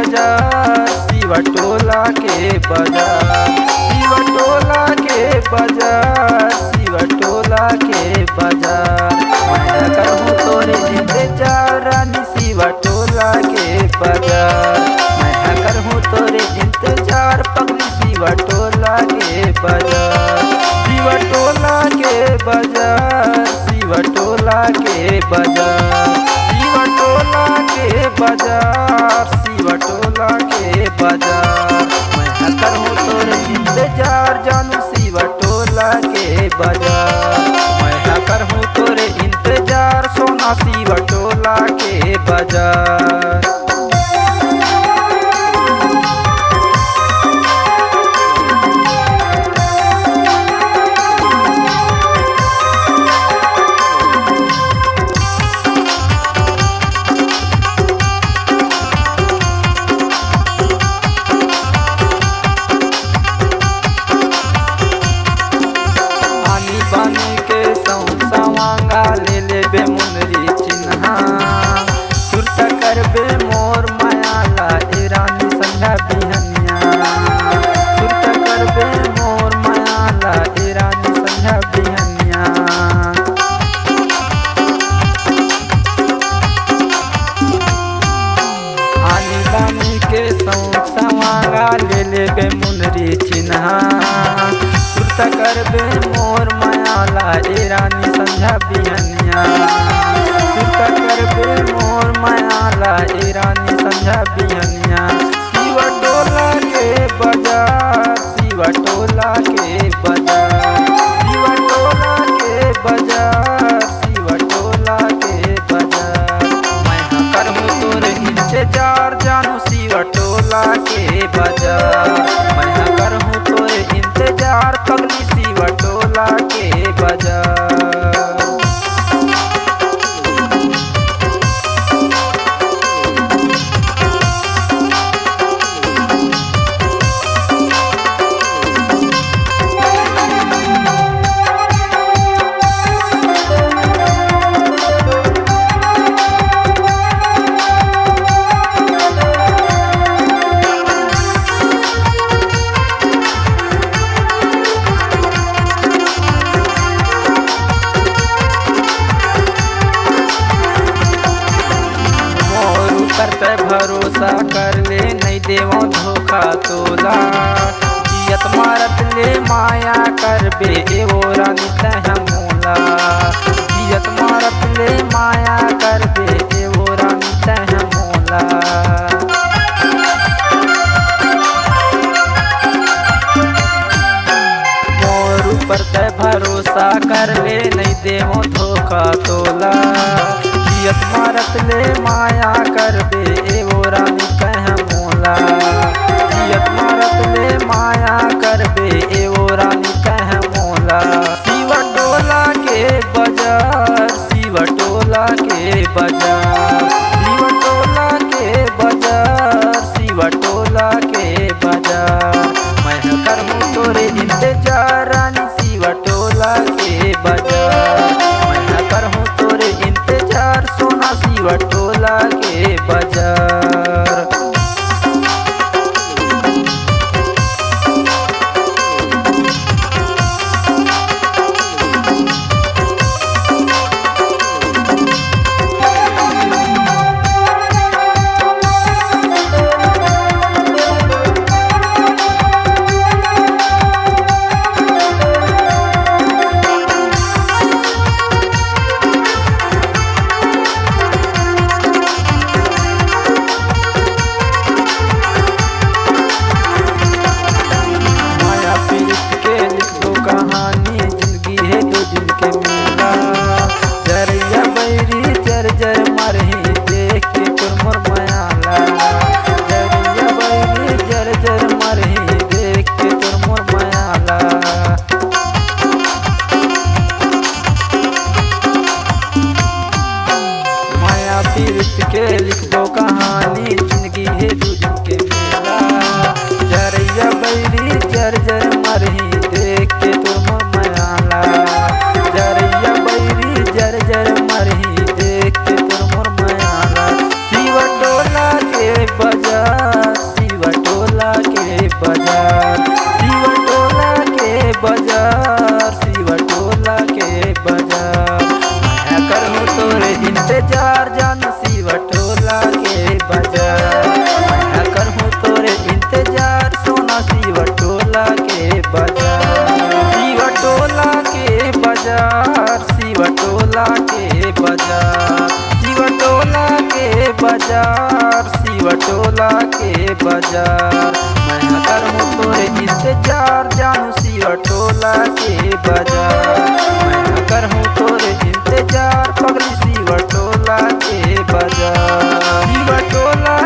बाजार, शिवा टोला के बाजार, शिवा टोला के बाजार, शिवा टोला के बाजार। मैं करूँ तोरे इंतजार रानी शिवा टोला के बाजार, मैं करूँ तोरे इंतजार पगली शिवा टोला के बाजार, शिवा टोला के बाजार, शिवा टोला के बाजार, शिवा टोला के बाजार, शिवा टोला के बाजार। मैं करूँ तोरे इंतजार जानू शिवा टोला के बाजार, मैं करूँ तोरे इंतजार सोना शिवा टोला के बाजार। पानी के सवांगा ले लेबे मुनरी चिन्हा, सुरता करबे मोर मायाला ए रानी संध्या बिहनिया, सुरता करबे मोर मायाला ए रानी संध्या बिहनिया। आनी बानी के सवांगा ले लेबे मुनरी चिन्हा, सुरता करबे मोर मायाला ए रानी संध्या बिहनिया, सुरता करबे मोर मायाला ए रानी संध्या बिहनिया। शिवा टोला के बाजार, शिवा टोला के बाजार, शिवा टोला के बाजार, शिवा टोला के बाजार। मैं करूँ तोरे इंतजार जानू शिवा टोला के बाजार, मैं करूँ तोरे इंतजार पगली शिवा टोला के बाजार। करते भरोसा कर ले नहीं देवो धोखा तोला, जियत मारत ले माया करबे एवो रानी तह मोला, जियत मारत ले माया करबे एवो रानी तह मोला। मोर ऊपर ते भरोसा कर ले नहीं देवो धोखा तोला, जियत मारत ले माया करबे एवो रानी कह मोला, जियत मारत ले माया करबे एवो रानी कह मोला। शिवा टोला के बाजार, शिवा टोला के बाजार, शिवा टोला के बाजार, शिवा टोला के बाजार। मैं करूँ तोरे इंतजार रानी शिवा टोला के बाजार, मैं करूँ तोरे इंतजार सोना शिवा टोला के बाजार। बाजार, शिवटोला के बाजार। मैं करूँ तोरे इंतजार जानू शिवटोला के बाजार। मैं करूँ तोरे इंतजार सोना शिवटोला के बाजार। शिवटोला के बाजार, शिवटोला के बाजार, शिवटोला के बाजार, शिवटोला के बाजार। मैं करूँ तोरे इंतजार जानू शिवटोला के बाजार। मैं करूँ तोरे इंतजार पगली शिवटोला के बाजार। शिवटोला